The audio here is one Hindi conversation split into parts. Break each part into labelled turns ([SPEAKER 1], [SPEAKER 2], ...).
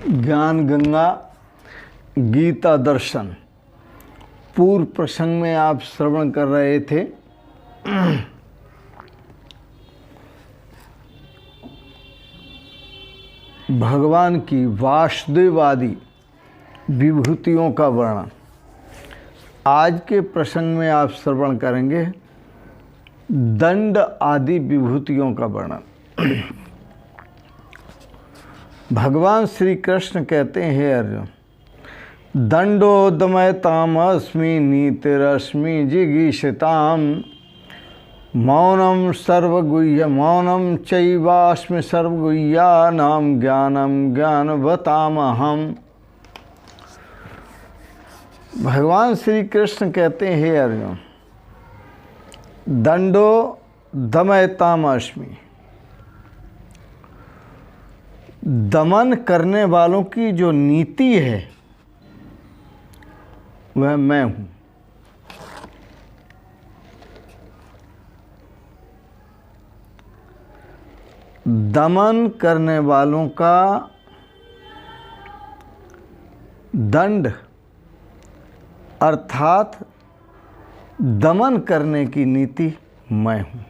[SPEAKER 1] ज्ञान गंगा गीता दर्शन। पूर्व प्रसंग में आप श्रवण कर रहे थे भगवान की वासुदेवादी विभूतियों का वर्णन। आज के प्रसंग में आप श्रवण करेंगे दंड आदि विभूतियों का वर्णन। भगवान श्री कृष्ण कहते हैं, हे अर्जुन, दंडो दमयतामस्मि नीतिरस्मि जिगीषताम मौनम सर्वगुह्य मौनम चैवास्मि सर्वगुह्यानां ज्ञानम ज्ञानवतामहम्। भगवान श्री कृष्ण कहते हैं, हे अर्जुन, दंडो दमयतामस्मि, दमन करने वालों की जो नीति है वह मैं हूं। दमन करने वालों का दंड अर्थात दमन करने की नीति मैं हूं।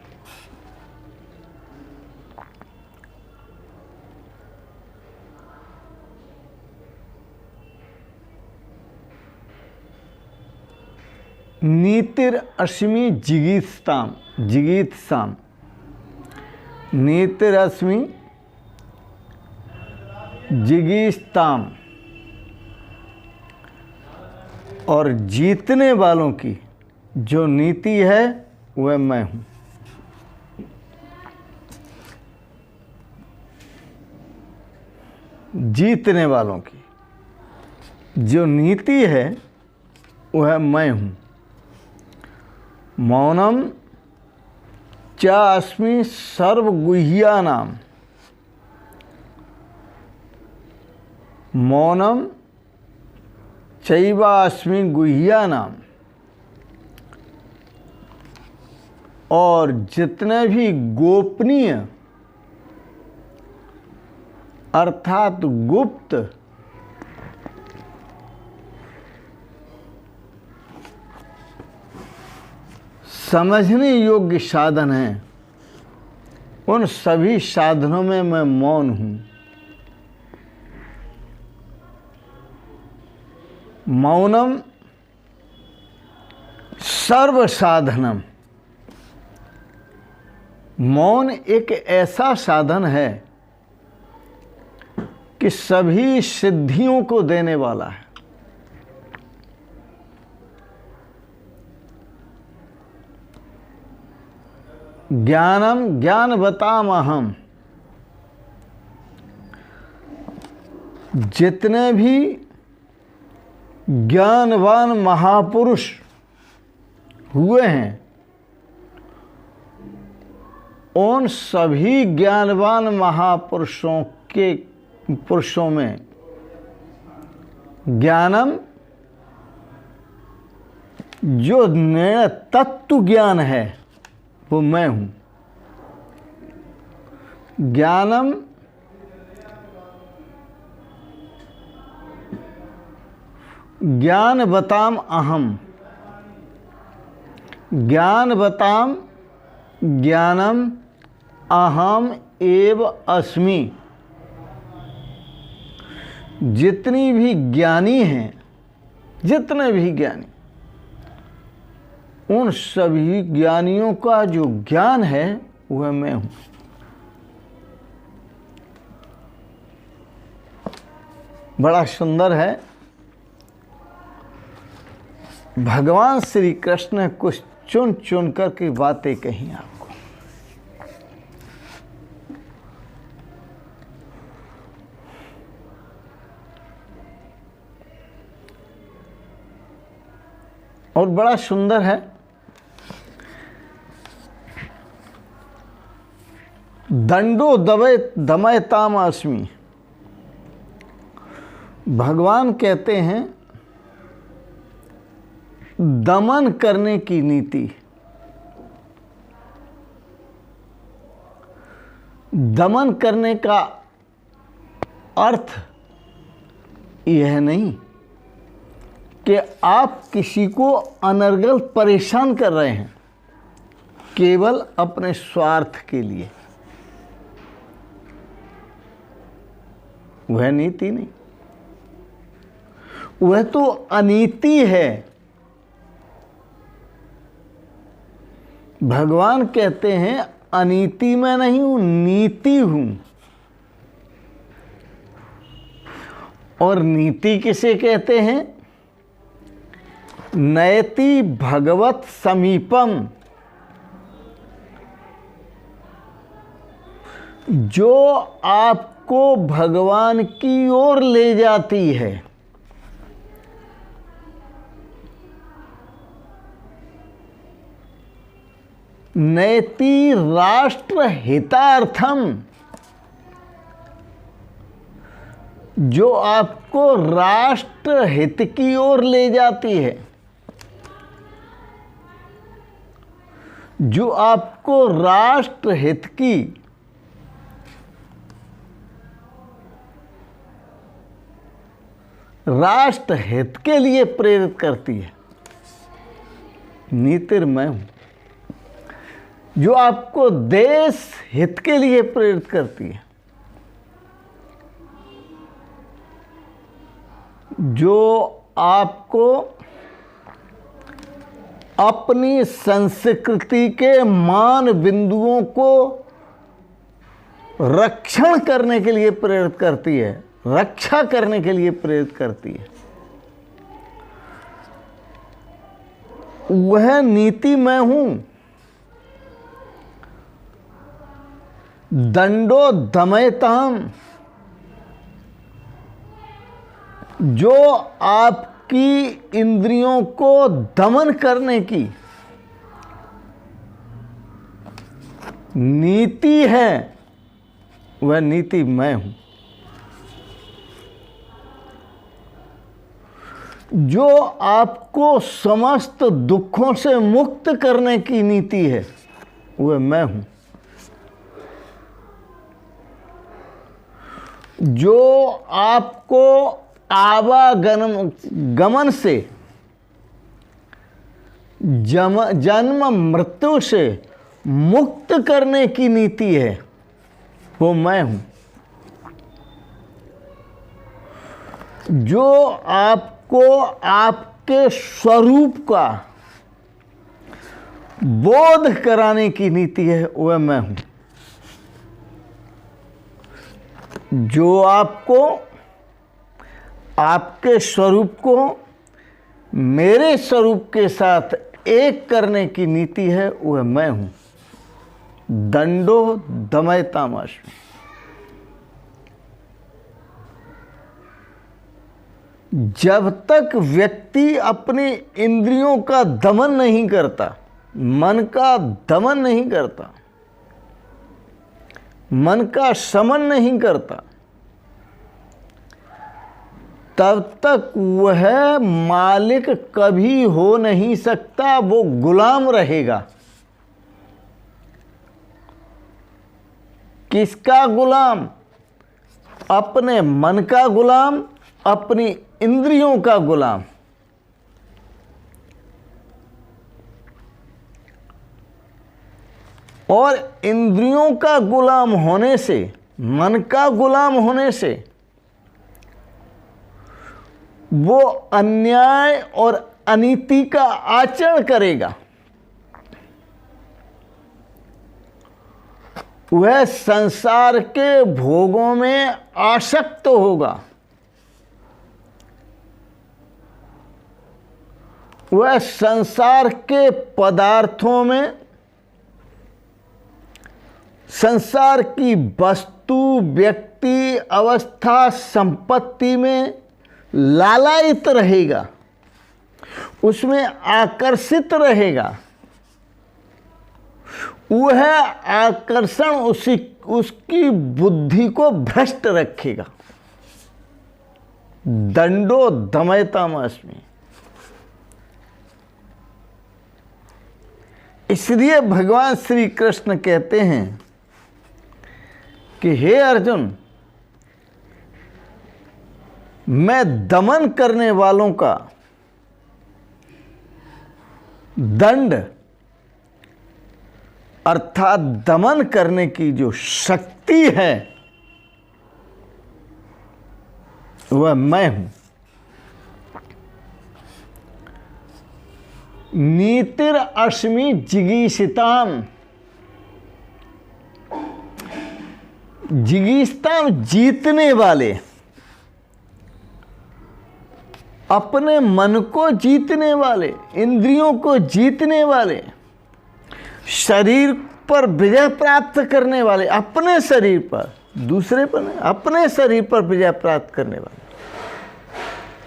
[SPEAKER 1] नीतिर अस्मि जिगीषताम, जिगीषताम, नीतिर अस्मि जिगीषताम, और जीतने वालों की जो नीति है वह मैं हूं। जीतने वालों की जो नीति है वह मैं हूं। मौनम चास्मि सर्वगुह्यानां, मौनम चैवास्मि गुह्यानां, और जितने भी गोपनीय अर्थात गुप्त समझने योग्य साधन हैं, उन सभी साधनों में मैं मौन हूं। मौनम सर्व साधनम, मौन एक ऐसा साधन है कि सभी सिद्धियों को देने वाला है। ज्ञानम ज्ञानवतामहम्, जितने भी ज्ञानवान महापुरुष हुए हैं उन सभी ज्ञानवान महापुरुषों के पुरुषों में ज्ञानम जो निर्णय तत्व ज्ञान है वो मैं हूं। ज्ञानम ज्ञानवताम अहम, ज्ञानवताम ज्ञानम अहम एव अस्मि। जितनी भी ज्ञानी हैं, जितने भी ज्ञानी, उन सभी ज्ञानियों का जो ज्ञान है वह मैं हूं। बड़ा सुंदर है। भगवान श्री कृष्ण ने कुछ चुन चुन करके बातें कही आपको। और बड़ा सुंदर है। दंडो दमयताम अस्मि, भगवान कहते हैं दमन करने की नीति, दमन करने का अर्थ यह नहीं कि आप किसी को अनर्गल परेशान कर रहे हैं केवल अपने स्वार्थ के लिए। वह नीति नहीं, वह तो अनीति है। भगवान कहते हैं अनीति में नहीं हूं, नीति हूं। और नीति किसे कहते हैं? नयति भगवत समीपम, जो आपको भगवान की ओर ले जाती है। नयति राष्ट्र हितार्थम, जो आपको राष्ट्र हित की ओर ले जाती है, जो आपको राष्ट्र हित की राष्ट्र हित के लिए प्रेरित करती है। नीतिर्मय हूं, जो आपको देश हित के लिए प्रेरित करती है, जो आपको अपनी संस्कृति के मान बिंदुओं को रक्षण करने के लिए प्रेरित करती है, रक्षा करने के लिए प्रेरित करती है। वह नीति मैं हूं। दंडो दमयताम, जो आपकी इंद्रियों को दमन करने की नीति है, वह नीति मैं हूं। जो आपको समस्त दुखों से मुक्त करने की नीति है, वह मैं हूं। जो आपको आवागमन से, जन्म मृत्यु से मुक्त करने की नीति है, वो मैं हूं। जो आपको आपके स्वरूप का बोध कराने की नीति है, वह मैं हूं। जो आपको आपके स्वरूप को मेरे स्वरूप के साथ एक करने की नीति है, वह मैं हूं। दंडो दमयतामस्मि। जब तक व्यक्ति अपनी इंद्रियों का दमन नहीं करता, मन का दमन नहीं करता, मन का शमन नहीं करता, तब तक वह मालिक कभी हो नहीं सकता, वो गुलाम रहेगा। किसका गुलाम? अपने मन का गुलाम, अपनी इंद्रियों का गुलाम। और इंद्रियों का गुलाम होने से, मन का गुलाम होने से वो अन्याय और अनीति का आचरण करेगा। वह संसार के भोगों में आसक्त होगा। वह संसार के पदार्थों में, संसार की वस्तु, व्यक्ति, अवस्था, संपत्ति में लालायित रहेगा, उसमें आकर्षित रहेगा। वह आकर्षण उसकी बुद्धि को भ्रष्ट रखेगा। दंडो दमयतामस्मि। इसलिए भगवान श्री कृष्ण कहते हैं कि हे अर्जुन, मैं दमन करने वालों का दंड अर्थात दमन करने की जो शक्ति है वह मैं हूं। नीतिर अस्मि जिगीषिताम। जिगीषताम जीतने वाले, अपने मन को जीतने वाले, इंद्रियों को जीतने वाले, शरीर पर विजय प्राप्त करने वाले, अपने शरीर पर, दूसरे पर नहीं, अपने शरीर पर विजय प्राप्त करने वाले,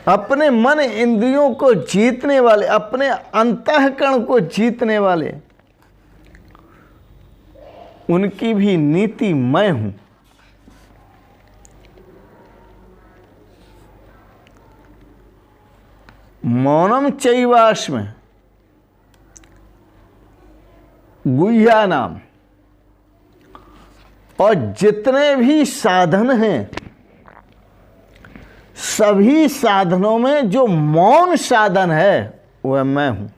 [SPEAKER 1] अपने मन इंद्रियों को जीतने वाले, अपने अंतःकरण को जीतने वाले, उनकी भी नीति मैं हूं। मौनम चैवास्मि गुह्या नाम। और जितने भी साधन हैं, सभी साधनों में जो मौन साधन है वह मैं हूं।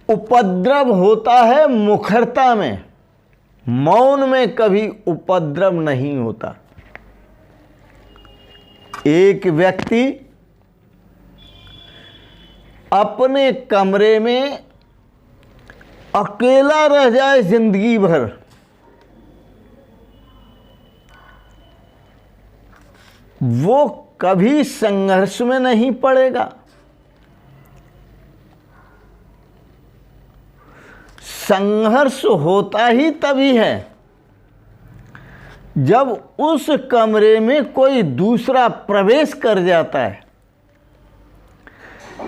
[SPEAKER 1] उपद्रव होता है मुखरता में, मौन में कभी उपद्रव नहीं होता। एक व्यक्ति अपने कमरे में अकेला रह जाए जिंदगी भर, वो कभी संघर्ष में नहीं पड़ेगा। संघर्ष होता ही तभी है जब उस कमरे में कोई दूसरा प्रवेश कर जाता है,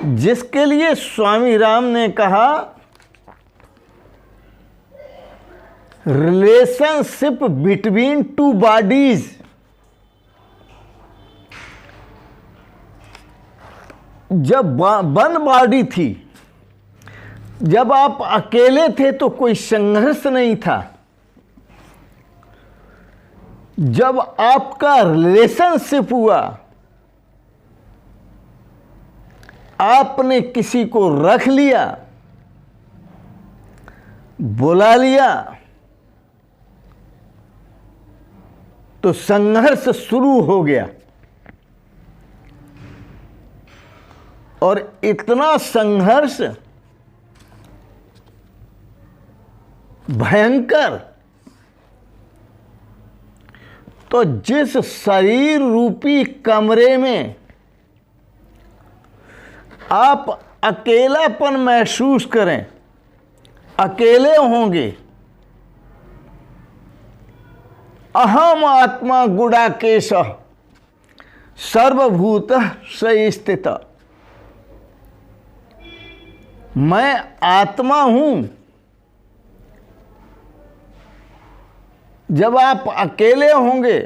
[SPEAKER 1] जिसके लिए स्वामी राम ने कहा रिलेशनशिप बिटवीन टू बॉडीज। जब वन बॉडी थी, जब आप अकेले थे तो कोई संघर्ष नहीं था। जब आपका रिलेशनशिप हुआ, आपने किसी को रख लिया, बुला लिया, तो संघर्ष शुरू हो गया। और इतना संघर्ष भयंकर, तो जिस शरीर रूपी कमरे में आप अकेलापन महसूस करें, अकेले होंगे, अहम आत्मा गुडाकेश सर्वभूत स स्थित। मैं आत्मा हूं। जब आप अकेले होंगे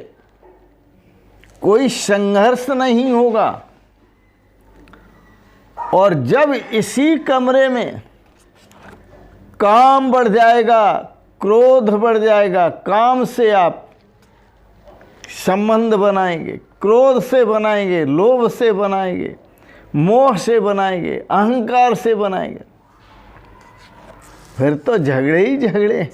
[SPEAKER 1] कोई संघर्ष नहीं होगा, और जब इसी कमरे में काम बढ़ जाएगा, क्रोध बढ़ जाएगा, काम से आप संबंध बनाएंगे, क्रोध से बनाएंगे, लोभ से बनाएंगे, मोह से बनाएंगे, अहंकार से बनाएंगे, फिर तो झगड़े ही झगड़े।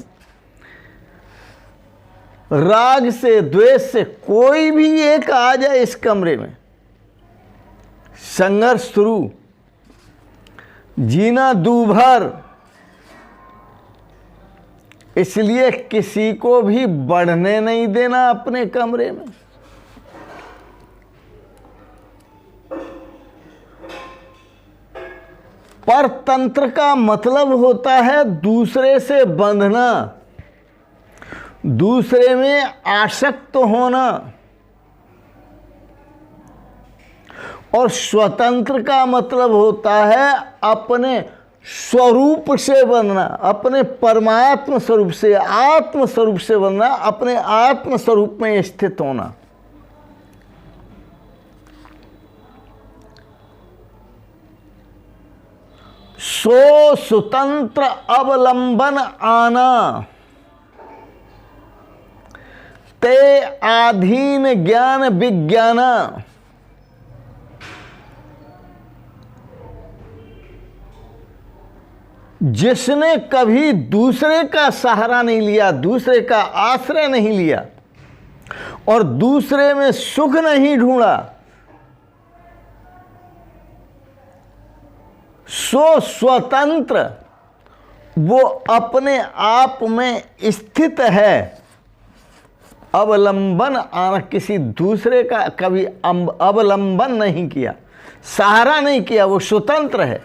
[SPEAKER 1] राग से, द्वेष से कोई भी एक आ जाए इस कमरे में, संघर्ष शुरू, जीना दूभर। इसलिए किसी को भी बढ़ने नहीं देना अपने कमरे में। परतंत्र का मतलब होता है दूसरे से बंधना, दूसरे में आसक्त होना। और स्वतंत्र का मतलब होता है अपने स्वरूप से बनना, अपने परमात्म स्वरूप से, आत्म स्वरूप से बनना, अपने आत्म स्वरूप में स्थित होना। सो स्वतंत्र अवलंबन आना, ते आधीन ज्ञान विज्ञाना। जिसने कभी दूसरे का सहारा नहीं लिया, दूसरे का आश्रय नहीं लिया और दूसरे में सुख नहीं ढूंढा, सो स्वतंत्र, वो अपने आप में स्थित है। अवलंबन आना, किसी दूसरे का कभी अवलंबन नहीं किया, सहारा नहीं किया, वो स्वतंत्र है।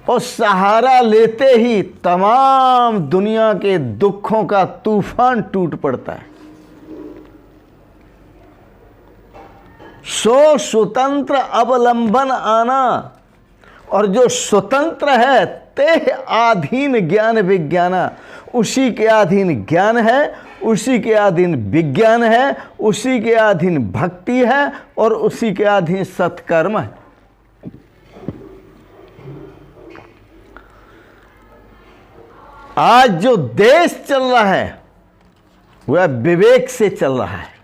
[SPEAKER 1] और सहारा लेते ही तमाम दुनिया के दुखों का तूफान टूट पड़ता है। सो स्वतंत्र अवलंबन आना, और जो स्वतंत्र है ते आधीन ज्ञान विज्ञाना, उसी के अधीन ज्ञान है, उसी के अधीन विज्ञान है, उसी के अधीन भक्ति है और उसी के अधीन सत्कर्म है। आज जो देश चल रहा है वह विवेक से चल रहा है।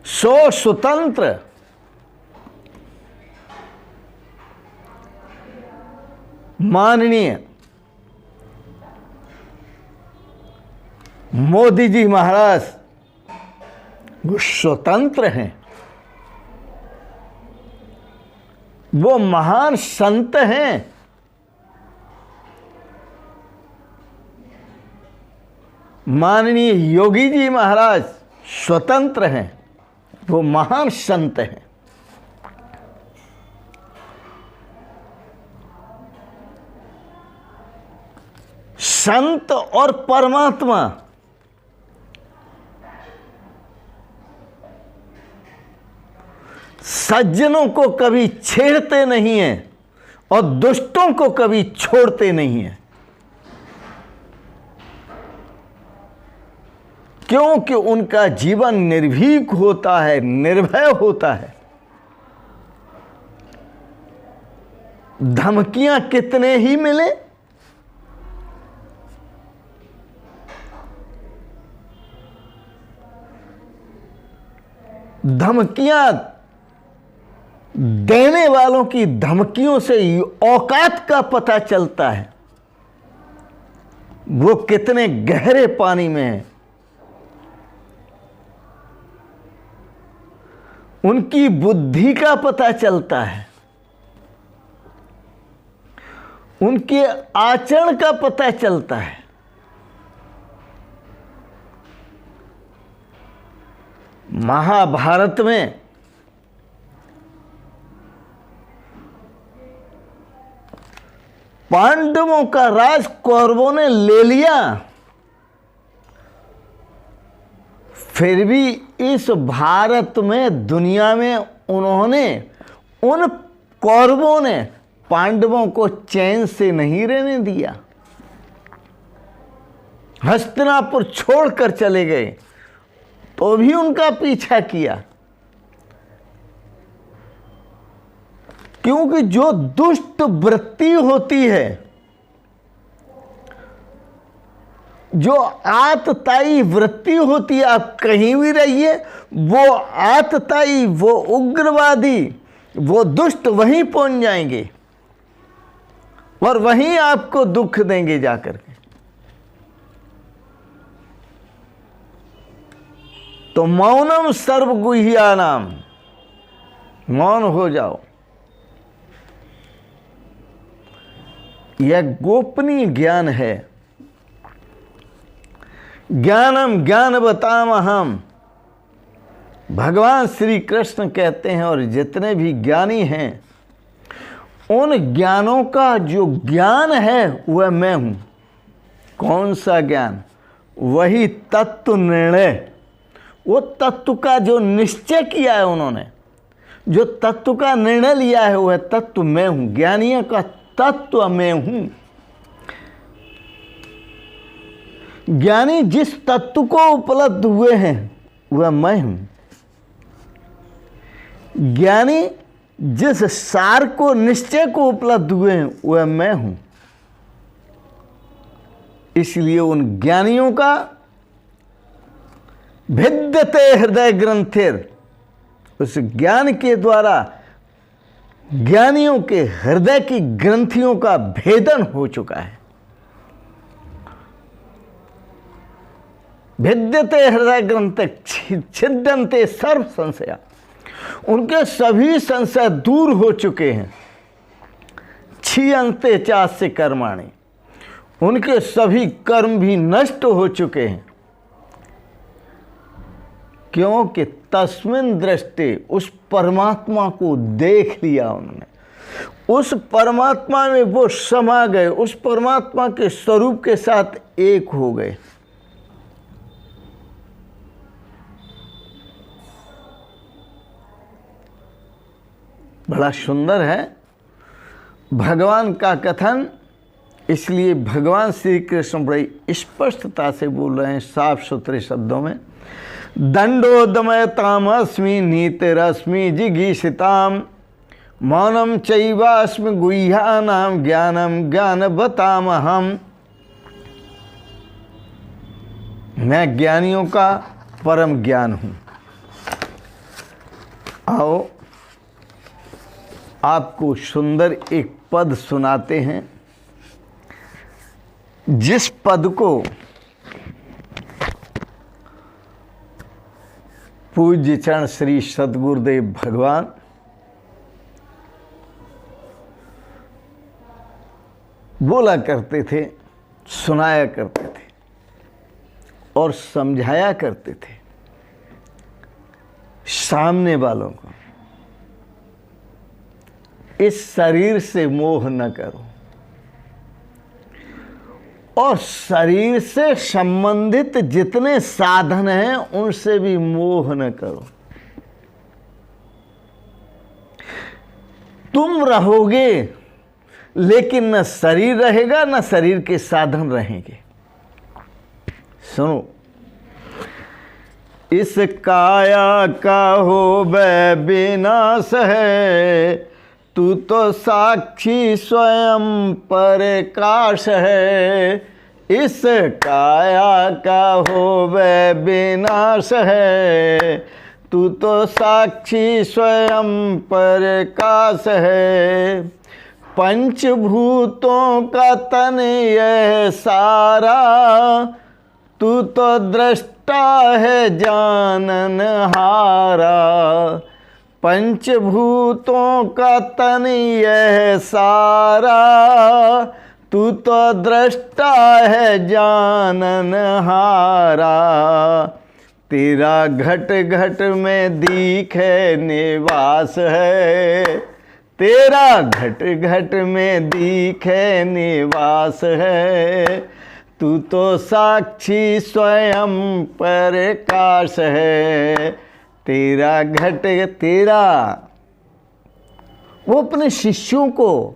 [SPEAKER 1] सो स्वतंत्र, माननीय मोदी जी महाराज वो स्वतंत्र हैं, वो महान संत हैं। माननीय योगी जी महाराज स्वतंत्र हैं, वो महान संत हैं। संत और परमात्मा सज्जनों को कभी छेड़ते नहीं हैं और दुष्टों को कभी छोड़ते नहीं हैं, क्योंकि उनका जीवन निर्भीक होता है, निर्भय होता है। धमकियां कितने ही मिले, धमकियां देने वालों की धमकियों से औकात का पता चलता है, वो कितने गहरे पानी में है। उनकी बुद्धि का पता चलता है, उनके आचरण का पता चलता है। महाभारत में पांडवों का राज कौरवों ने ले लिया, फिर भी इस भारत में, दुनिया में उन्होंने, उन कौरवों ने पांडवों को चैन से नहीं रहने दिया। हस्तिनापुर छोड़कर चले गए तो भी उनका पीछा किया, क्योंकि जो दुष्ट वृत्ति होती है, जो आतताई वृत्ति होती है, आप कहीं भी रहिए, वो आतताई, वो उग्रवादी, वो दुष्ट वहीं पहुंच जाएंगे और वहीं आपको दुख देंगे जाकर के। तो मौनम सर्वगुह्यानाम, मौन हो जाओ। यह गोपनीय ज्ञान है। ज्ञानम ज्ञानवतामहम, भगवान श्री कृष्ण कहते हैं, और जितने भी ज्ञानी हैं उन ज्ञानों का जो ज्ञान है वह मैं हूं। कौन सा ज्ञान? वही तत्व निर्णय, वो तत्व का जो निश्चय किया है उन्होंने, जो तत्व का निर्णय लिया है वह तत्व मैं हूं। ज्ञानियों का तत्व मैं हूं। ज्ञानी जिस तत्व को उपलब्ध हुए हैं वह मैं हूं। ज्ञानी जिस सार को, निश्चय को उपलब्ध हुए हैं वह मैं हूं। इसलिए उन ज्ञानियों का भिद्यते हृदय ग्रंथिर, उस ज्ञान के द्वारा ज्ञानियों के हृदय की ग्रंथियों का भेदन हो चुका है। भिद्यते हृदय ग्रंथ छिद्यन्ते सर्व संशया, उनके सभी संशय दूर हो चुके हैं। क्षीयन्ते चास्य कर्माणि, उनके सभी कर्म भी नष्ट हो चुके हैं। क्योंकि तस्मिन् दृष्टि, उस परमात्मा को देख लिया उन्होंने, उस परमात्मा में वो समा गए, उस परमात्मा के स्वरूप के साथ एक हो गए। बड़ा सुंदर है भगवान का कथन। इसलिए भगवान श्री कृष्ण बड़ी स्पष्टता से बोल रहे हैं, साफ सुथरे शब्दों में। दंडोदमयतामस्मि नीतिरस्मि जिगीषिताम, मौनम चैवास्मि गुह्यानाम ज्ञानम ज्ञानवतामहम्। मैं ज्ञानियों का परम ज्ञान हूँ। आओ आपको सुंदर एक पद सुनाते हैं, जिस पद को पूज्य चरण श्री सद्गुरुदेव भगवान बोला करते थे, सुनाया करते थे और समझाया करते थे सामने वालों को। इस शरीर से मोह न करो और शरीर से संबंधित जितने साधन हैं उनसे भी मोह न करो। तुम रहोगे लेकिन न शरीर रहेगा न शरीर के साधन रहेंगे। सुनो, इस काया का हो वह विनाश है, तू तो साक्षी स्वयं प्रकाश है। इस काया का हो वह विनाश है, तू तो साक्षी स्वयं प्रकाश है। पंचभूतों का तन यह सारा, तू तो दृष्टा है जानन हारा। पंचभूतों का तन यह सारा, तू तो दृष्टा है जानन हारा। तेरा घट घट में दिखे निवास है, तेरा घट घट में दिखे निवास है। तू तो साक्षी स्वयं प्रकाश है। तेरा घट तेरा, वो अपने शिष्यों को,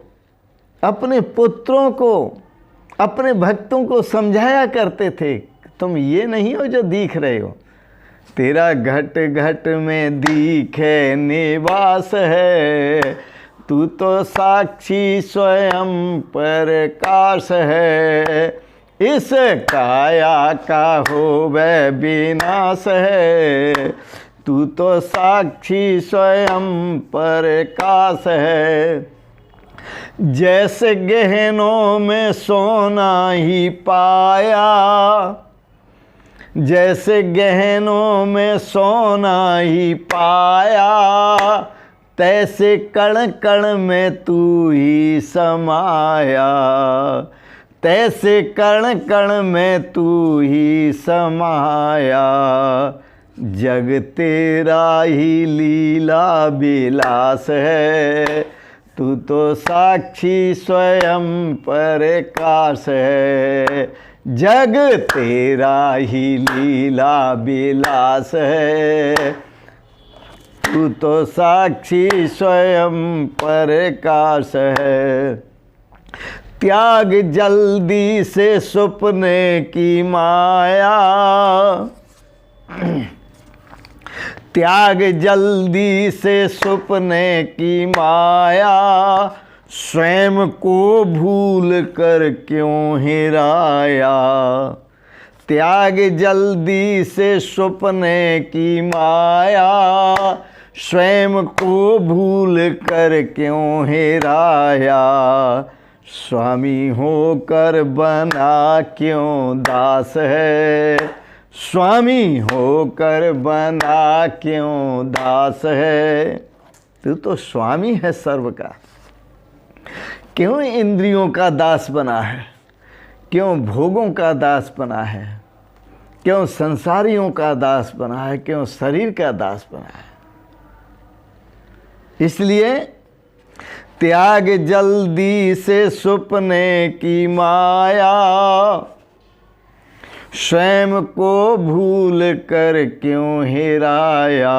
[SPEAKER 1] अपने पुत्रों को, अपने भक्तों को समझाया करते थे, तुम ये नहीं हो जो दिख रहे हो। तेरा घट घट में दिखे निवास है, तू तो साक्षी स्वयं प्रकाश है। इस काया का हो वह विनाश है, तू तो साक्षी स्वयं प्रकाश है। जैसे गहनों में सोना ही पाया, जैसे गहनों में सोना ही पाया, तैसे कण कण में तू ही समाया। तैसे कण कण में तू ही समाया। जग तेरा ही लीला विलास है, तू तो साक्षी स्वयं प्रकाश है। जग तेरा ही लीला विलास है, तू तो साक्षी स्वयं प्रकाश है। त्याग जल्दी से सपने की माया, त्याग जल्दी से सपने की माया। स्वयं को भूल कर क्यों हेराया, त्याग जल्दी से सपने की माया, स्वयं को भूल कर क्यों हेराया, स्वामी होकर बना क्यों दास है, स्वामी होकर बना क्यों दास है। तू तो स्वामी है सर्व का, क्यों इंद्रियों का दास बना है, क्यों भोगों का दास बना है, क्यों संसारियों का दास बना है, क्यों शरीर का दास बना है। इसलिए त्याग जल्दी से सपने की माया, स्वयं को भूल कर क्यों हेराया,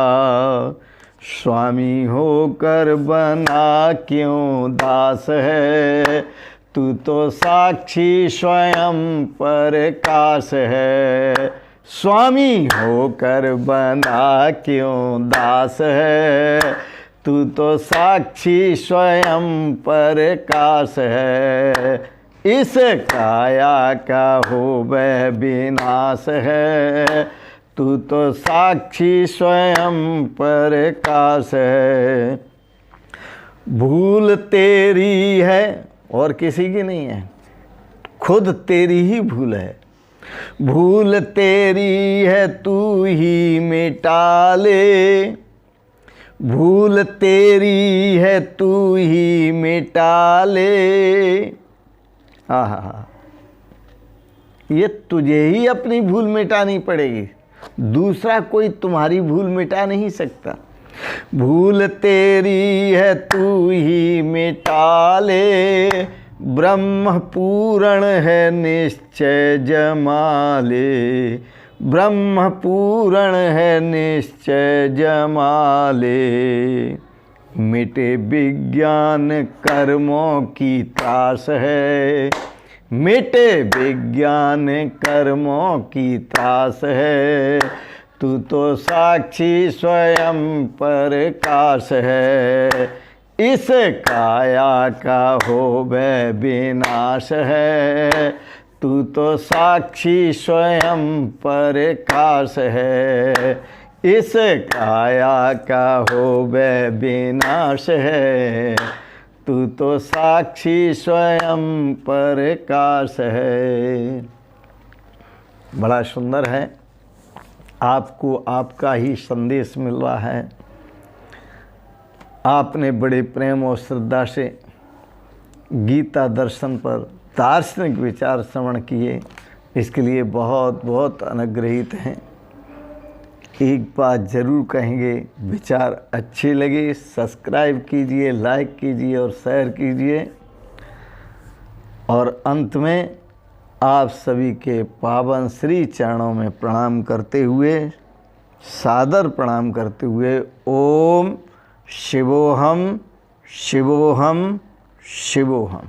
[SPEAKER 1] स्वामी होकर बना क्यों दास है। तू तो साक्षी स्वयं प्रकाश है, स्वामी होकर बना क्यों दास है। तू तो साक्षी स्वयं प्रकाश है, इस काया का हो वह विनाश है। तू तो साक्षी स्वयं प्रकाश है। भूल तेरी है और किसी की नहीं है, खुद तेरी ही भूल है। भूल तेरी है तू ही मिटा ले, भूल तेरी है तू ही मिटा ले। हाँ, ये तुझे ही अपनी भूल मिटानी पड़ेगी, दूसरा कोई तुम्हारी भूल मिटा नहीं सकता। भूल तेरी है तू ही मिटा ले, ब्रह्म पूर्ण है निश्चय जमाले, ब्रह्म पूर्ण है निश्चय जमाले। मिटे विज्ञान कर्मों की त्रास है, मिटे विज्ञान कर्मों की त्रास है। तू तो साक्षी स्वयं प्रकाश है, इस काया का हो वह विनाश है। तू तो साक्षी स्वयं प्रकाश है, इस काया का हो वह विनाश है। तू तो साक्षी स्वयं प्रकाश है। बड़ा सुंदर है, आपको आपका ही संदेश मिल रहा है। आपने बड़े प्रेम और श्रद्धा से गीता दर्शन पर दार्शनिक विचार श्रवण किए, इसके लिए बहुत बहुत अनुग्रहित हैं। एक बात ज़रूर कहेंगे, विचार अच्छे लगे सब्सक्राइब कीजिए, लाइक कीजिए और शेयर कीजिए। और अंत में आप सभी के पावन श्री चरणों में प्रणाम करते हुए, सादर प्रणाम करते हुए, ओम शिवोहम शिवोहम शिवोहम।